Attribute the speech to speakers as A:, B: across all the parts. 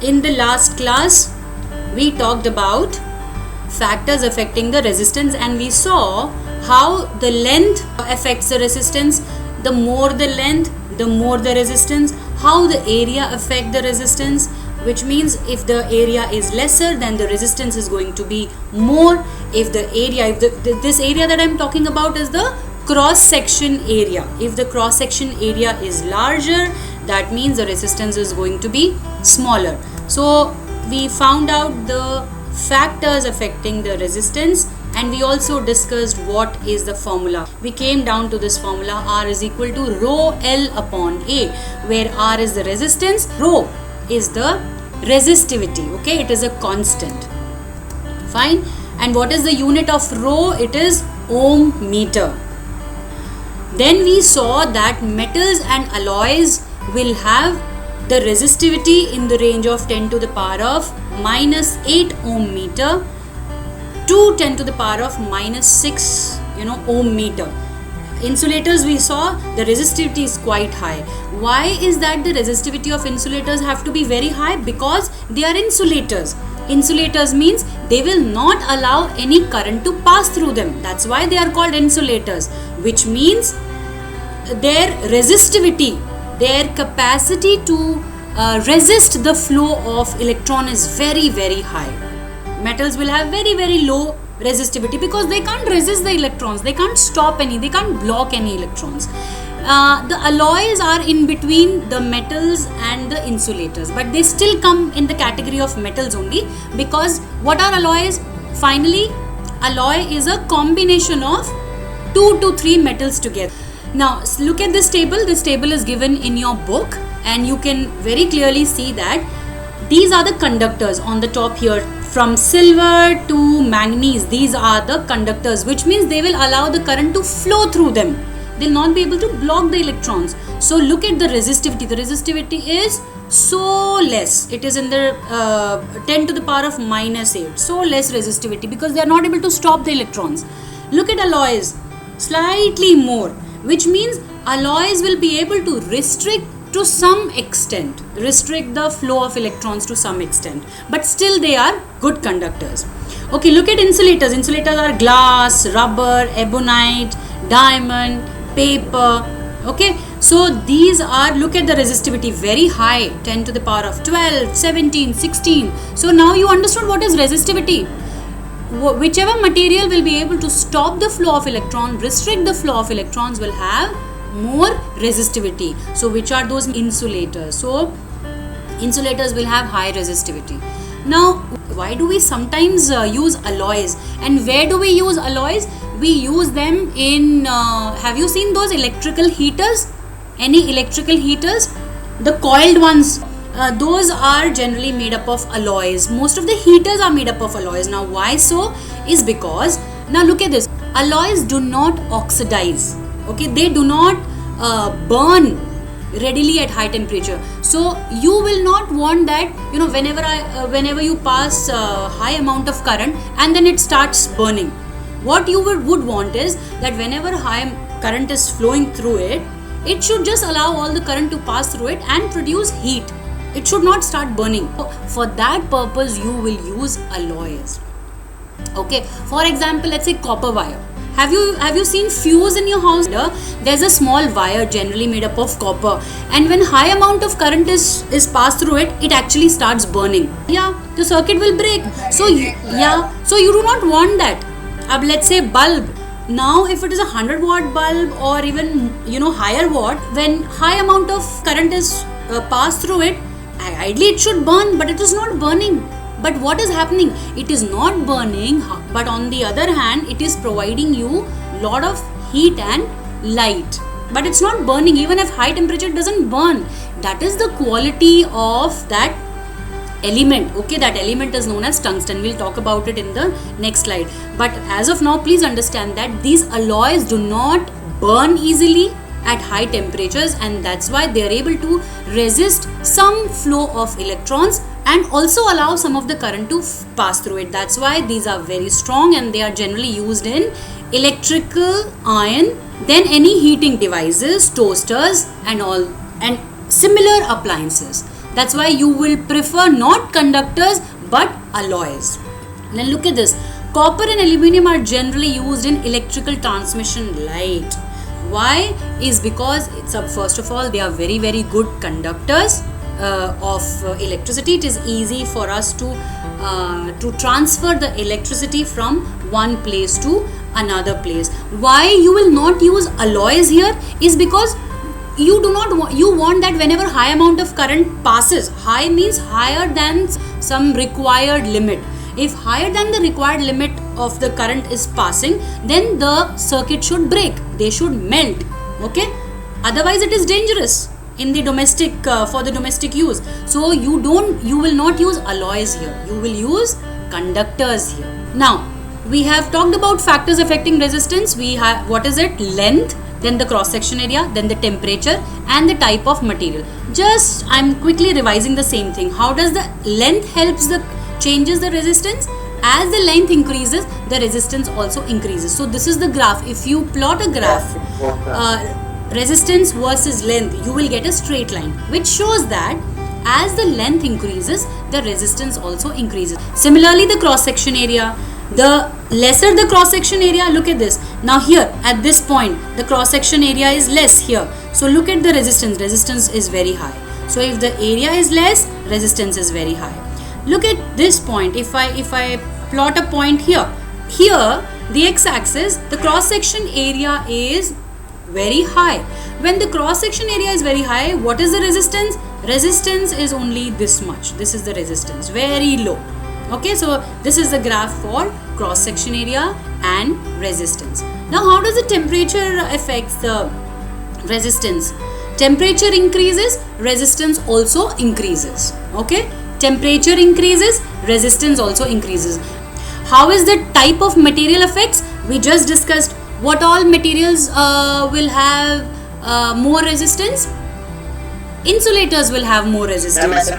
A: In the last class, we talked about factors affecting the resistance, and we saw how the length affects the resistance. The more the length, the more the resistance. How the area affect the resistance, which means if the area is lesser, then the resistance is going to be more. If the area, this area that I'm talking about is the cross section area. If the cross section area is larger, that means the resistance is going to be smaller. So we found out the factors affecting the resistance, and we also discussed what is the formula. We came down to this formula: R is equal to rho L upon A, where R is the resistance, rho is the resistivity. Okay, it is a constant. Fine. And what is the unit of rho? It is ohm meter. Then we saw that metals and alloys will have the resistivity in the range of 10 to the power of minus 8 ohm meter to 10 to the power of minus 6 ohm meter. Insulators, we saw the resistivity is quite high. Why is that the resistivity of insulators have to be very high? Because they are insulators. Insulators means they will not allow any current to pass through them. That's why they are called insulators, which means their resistivity, their capacity to resist the flow of electron is very, very high. Metals will have very, very low resistivity because they can't resist the electrons, they can't stop any, they can't block any electrons. The alloys are in between the metals and the insulators, but they still come in the category of metals only, because what are alloys? Finally, alloy is a combination of 2 to 3 metals together. Now look at this table. This table is given in your book, and you can very clearly see that these are the conductors on the top here. From silver to manganese, these are the conductors, which means they will allow the current to flow through them. They will not be able to block the electrons. So look at the resistivity. The resistivity is so less. It is in the 10 to the power of minus 8. So less resistivity because they are not able to stop the electrons. Look at alloys, slightly more, which means alloys will be able to restrict to some extent, restrict the flow of electrons to some extent, but still they are good conductors. Okay, look at insulators. Insulators are glass, rubber, ebonite, diamond, paper. Okay, so these are, look at the resistivity, very high, 10 to the power of 12, 17, 16. So now you understood what is resistivity. Whichever material will be able to stop the flow of electron, restrict the flow of electrons, will have more resistivity. So which are those? Insulators. So insulators will have high resistivity. Now why do we sometimes use alloys, and where do we use alloys? We use them in have you seen those electrical heaters? Any electrical heaters? The coiled ones, those are generally made up of alloys. Most of the heaters are made up of alloys. Now why so? Is because, now look at this, alloys do not oxidize. Okay, they do not burn readily at high temperature. So you will not want that, whenever you pass high amount of current and then it starts burning. What you would want is that whenever high current is flowing through it, it should just allow all the current to pass through it and produce heat. It should not start burning. For that purpose, you will use alloys. Okay, for example, let's say copper wire. Have you seen fuse in your house? There's a small wire generally made up of copper, and when high amount of current is passed through it, it actually starts burning. Yeah, the circuit will break. So you do not want that. Let's say bulb. Now if it is a 100-watt bulb or even higher watt, when high amount of current is passed through it, ideally it should burn, but it is not burning. But what is happening? It is not burning, but on the other hand, it is providing you lot of heat and light. But it's not burning. Even if high temperature, it doesn't burn. That is the quality of that element. Okay, that element is known as tungsten. We'll talk about it in the next slide. But as of now, please understand that these alloys do not burn easily at high temperatures, and that's why they are able to resist some flow of electrons and also allow some of the current to pass through it. That's why these are very strong, and they are generally used in electrical iron, then any heating devices, toasters and all, and similar appliances. That's why you will prefer not conductors but alloys. Then look at this. Copper and aluminum are generally used in electrical transmission light. Why? Is because first of all, they are very, very good conductors of electricity. It is easy for us to transfer the electricity from one place to another place. Why you will not use alloys here is because you do not want, you want that whenever high amount of current passes, high means higher than some required limit. If higher than the required limit of the current is passing, then the circuit should break, they should melt. Okay, otherwise it is dangerous in the domestic for the domestic use. So you will not use alloys here, you will use conductors here. Now we have talked about factors affecting resistance. We have, what is it? Length, then the cross section area, then the temperature and the type of material. Just I'm quickly revising the same thing. How does the length changes the resistance? As the length increases, the resistance also increases. So this is the graph. If you plot a graph, resistance versus length, you will get a straight line, which shows that as the length increases, the resistance also increases. Similarly, the cross section area, the lesser the cross section area, look at this. Now here at this point, the cross section area is less here. So look at the resistance is very high. So if the area is less, resistance is very high. Look at this point. If I plot a point here, the x-axis, the cross section area is very high. When the cross section area is very high, what is the resistance? Resistance is only this much. This is the resistance, very low. Okay, so this is the graph for cross section area and resistance. Now how does the temperature affects the resistance? Temperature increases, resistance also increases. Okay, temperature increases, resistance also increases. How is the type of material affects? We just discussed what all materials will have more resistance. Insulators will have more resistance,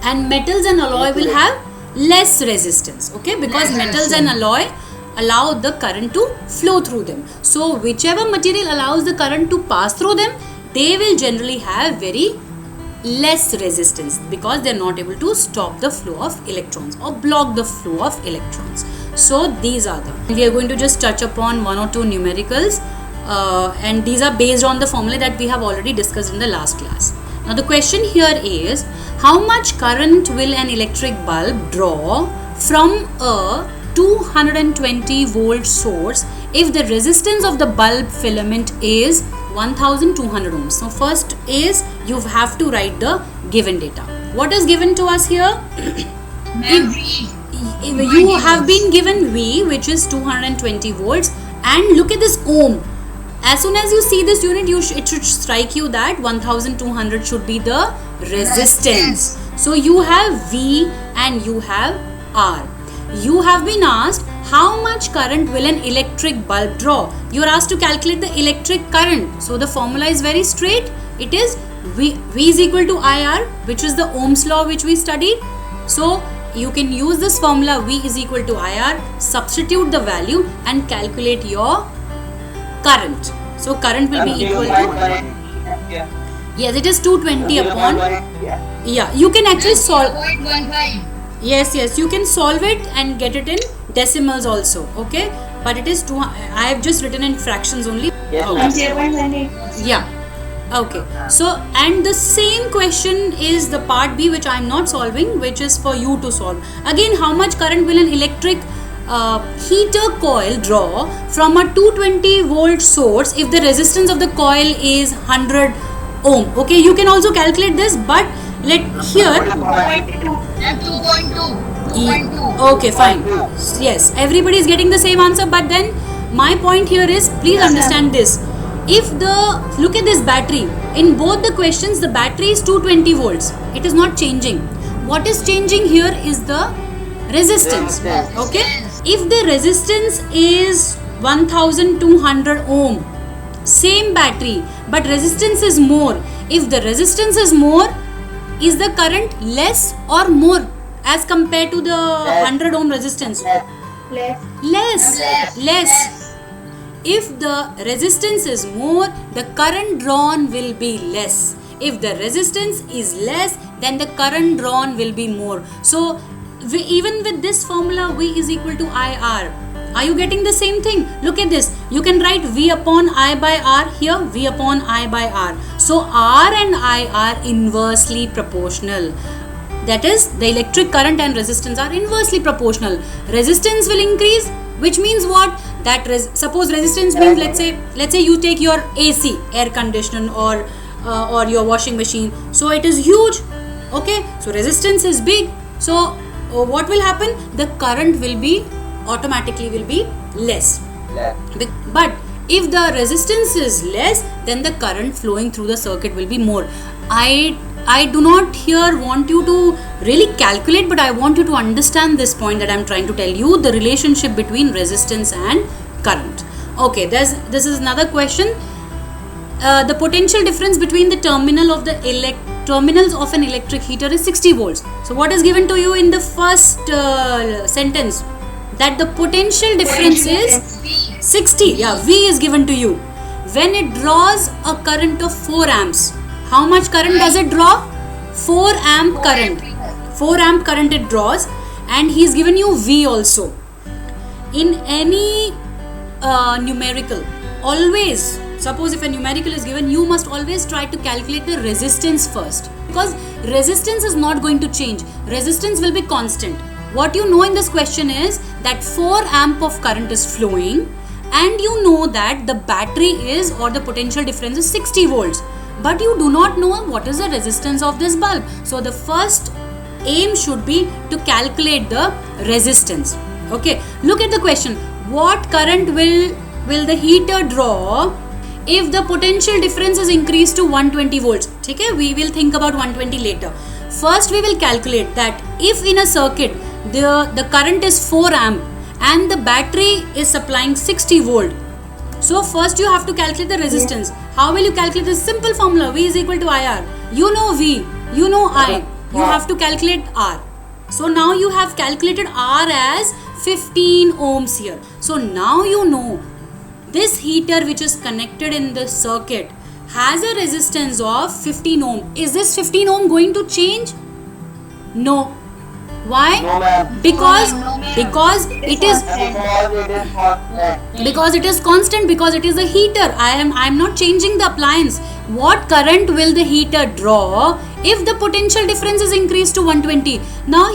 A: and metals and alloy will have less resistance. Okay, because metals and alloy allow the current to flow through them. So whichever material allows the current to pass through them, they will generally have very less resistance because they are not able to stop the flow of electrons or block the flow of electrons. So these are them. We are going to just touch upon one or two numericals, and these are based on the formula that we have already discussed in the last class. Now the question here is, how much current will an electric bulb draw from a 220 volt source if the resistance of the bulb filament is 1200 ohms. So first is you have to write the given data. What is given to us here? You have been given V, which is 220 volts, and look at this ohm. As soon as you see this unit, it should strike you that 1200 should be the resistance. So you have V and you have R. You have been asked how much current will an electric bulb draw. You are asked to calculate the electric current. So the formula is very straight. It is V is equal to IR, which is the Ohm's law which we studied. So you can use this formula V is equal to IR, substitute the value and calculate your current. So current will be equal to, yes, it is 220 upon, yeah, you can actually solve, yes, you can solve it and get it in decimals also. Okay, but it is I have just written in fractions only. Yeah. Okay, so and the same question is the part B, which I am not solving, which is for you to solve. Again, how much current will an electric heater coil draw from a 220 volt source if the resistance of the coil is 100 ohm? Okay, you can also calculate this, but let here 2.2. Okay, fine. Yes, everybody is getting the same answer, but then my point here is, please understand this. If look at this battery, in both the questions the battery is 220 volts, it is not changing. What is changing here is the resistance. Okay, if the resistance is 1200 ohm, same battery, but resistance is more. If the resistance is more, is the current less or more as compared to the 100 ohm resistance? Less. If the resistance is more, the current drawn will be less. If the resistance is less, then the current drawn will be more. So even with this formula, V is equal to IR. Are you getting the same thing? Look at this. You can write V upon I by R here, V upon I by R. So R and I are inversely proportional. That is, the electric current and resistance are inversely proportional. Resistance will increase, which means what? That suppose resistance means, let's say you take your AC, air conditioner, or your washing machine. So it is huge. Okay, so resistance is big. So what will happen? The current will be automatically less. But if the resistance is less, then the current flowing through the circuit will be more. I do not here want you to really calculate, but I want you to understand this point that I am trying to tell you, the relationship between resistance and current. Okay, this is another question. The potential difference between the terminals of an electric heater is 60 volts. So what is given to you in the first sentence? That the potential difference is 60. Yeah, V is given to you. When it draws a current of 4 amps, how much current does it draw? 4 amp current. 4 amp current it draws, and he is given you V also. In any numerical, always, suppose if a numerical is given, you must always try to calculate the resistance first, because resistance is not going to change. Resistance will be constant. What you know in this question is that 4 amp of current is flowing, and you know that the battery is, or the potential difference is 60 volts. But you do not know what is the resistance of this bulb. So the first aim should be to calculate the resistance. Okay, look at the question. What current will the heater draw if the potential difference is increased to 120 volts? Okay, we will think about 120 later. First we will calculate that if in a circuit the current is 4 amp and the battery is supplying 60 volt. So first you have to calculate the resistance. How will you calculate this? Simple formula, V is equal to IR. You know V, you know I. You have to calculate R. So now you have calculated R as 15 ohms here. So now you know this heater which is connected in the circuit has a resistance of 15 ohm. Is this 15 ohm going to change? No. Why?
B: No, ma'am.
A: Because it is constant, because it is a heater. I am not changing the appliance. What current will the heater draw if the potential difference is increased to 120? Now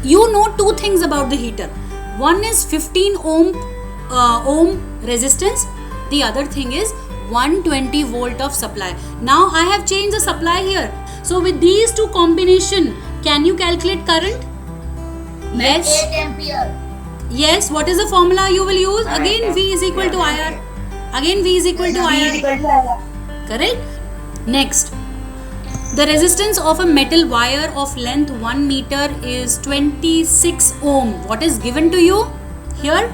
A: you know two things about the heater. One is 15 ohm resistance. The other thing is 120 volt of supply. Now I have changed the supply here. So with these two combination, can you calculate current? Yes.
B: 8 ampere.
A: Yes. What is the formula you will use? Again V is equal to IR. Again V is equal to IR. Correct? Next. The resistance of a metal wire of length 1 meter is 26 ohm. What is given to you here?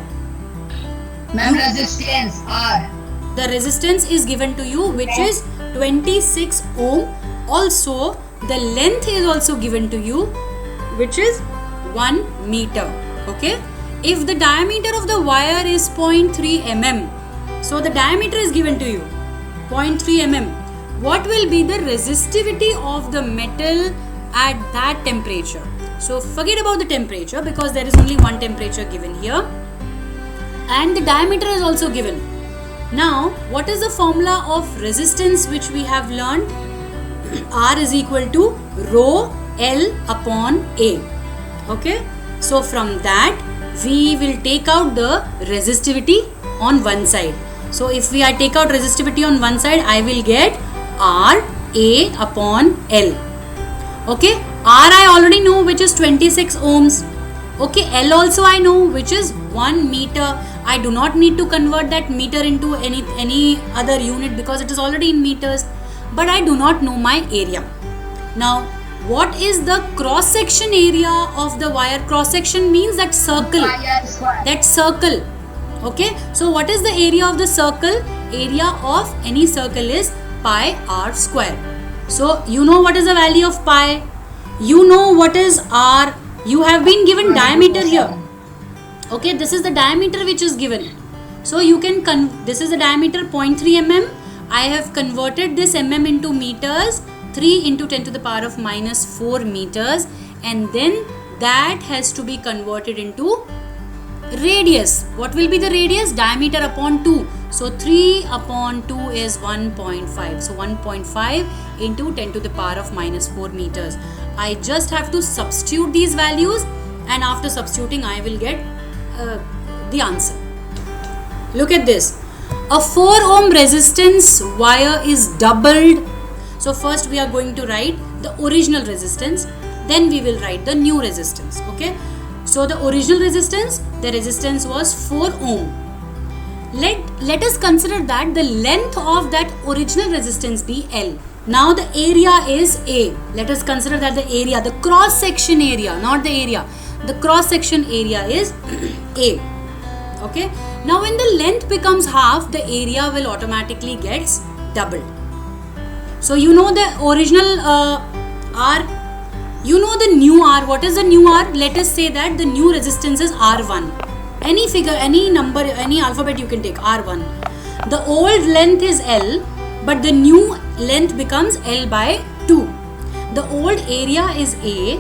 B: Ma'am, resistance R.
A: The resistance is given to you, which is 26 ohm. Also, the length is also given to you, which is 1 meter. Okay. If the diameter of the wire is 0.3 mm, so the diameter is given to you 0.3 mm. What will be the resistivity of the metal at that temperature? So forget about the temperature, because there is only one temperature given here, and the diameter is also given. Now what is the formula of resistance which we have learned? R is equal to rho L upon A. Okay, so from that we will take out the resistivity on one side. So if we take out resistivity on one side, I will get R A upon L. Okay, R I already know, which is 26 ohms. Okay, L also I know, which is 1 meter. I do not need to convert that meter into any other unit, because it is already in meters. But I do not know my area. Now, what is the cross section area of the wire? Cross section means that circle. That circle. Okay, so what is the area of the circle? Area of any circle is pi r square. So you know what is the value of pi, you know what is r, you have been given diameter here. Okay, this is the diameter which is given. So you can this is the diameter 0.3 mm. I have converted this mm into meters. 3 into 10 to the power of minus 4 meters, and then that has to be converted into radius. What will be the radius? Diameter upon 2. So 3 upon 2 is 1.5. So 1.5 into 10 to the power of minus 4 meters. I just have to substitute these values, and after substituting I will get the answer. Look at this. A 4 ohm resistance wire is doubled. So first we are going to write the original resistance, then we will write the new resistance. Okay. So the original resistance, the resistance was 4 ohm. Let us consider that the length of that original resistance be L. Now the area is A. Let us consider that the area, the cross section area, not the area. The cross section area is A. Okay. Now when the length becomes half, the area will automatically gets doubled. So you know the original R, you know the new R. What is the new R? Let us say that the new resistance is R1. Any figure, any number, any alphabet you can take, R1. The old length is L, but the new length becomes L by 2. The old area is A,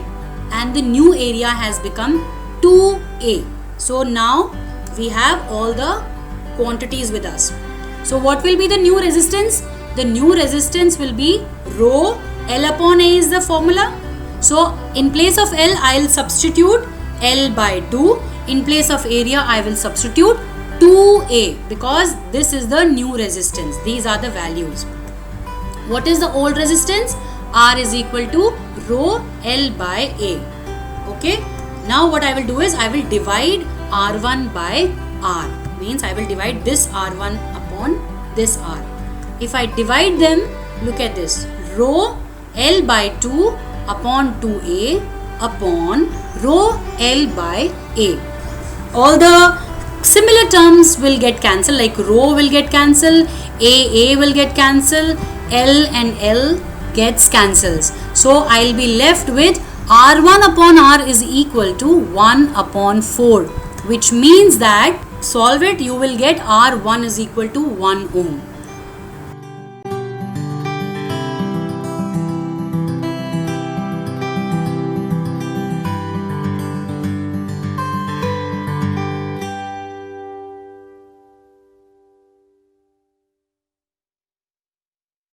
A: and the new area has become 2A. So now we have all the quantities with us. So what will be the new resistance? The new resistance will be rho L upon A is the formula. So in place of L, I will substitute L by 2. In place of area, I will substitute 2A, because this is the new resistance. These are the values. What is the old resistance? R is equal to rho L by A. Okay. Now what I will do is I will divide R1 by R. Means I will divide this R1 upon this R. If I divide them, look at this. Rho L by 2 upon 2A upon rho L by A. All the similar terms will get cancelled, like rho will get cancelled, A will get cancelled, L and L gets cancelled. So I will be left with R1 upon R is equal to 1 upon 4, which means that solve it, you will get R1 is equal to 1 ohm.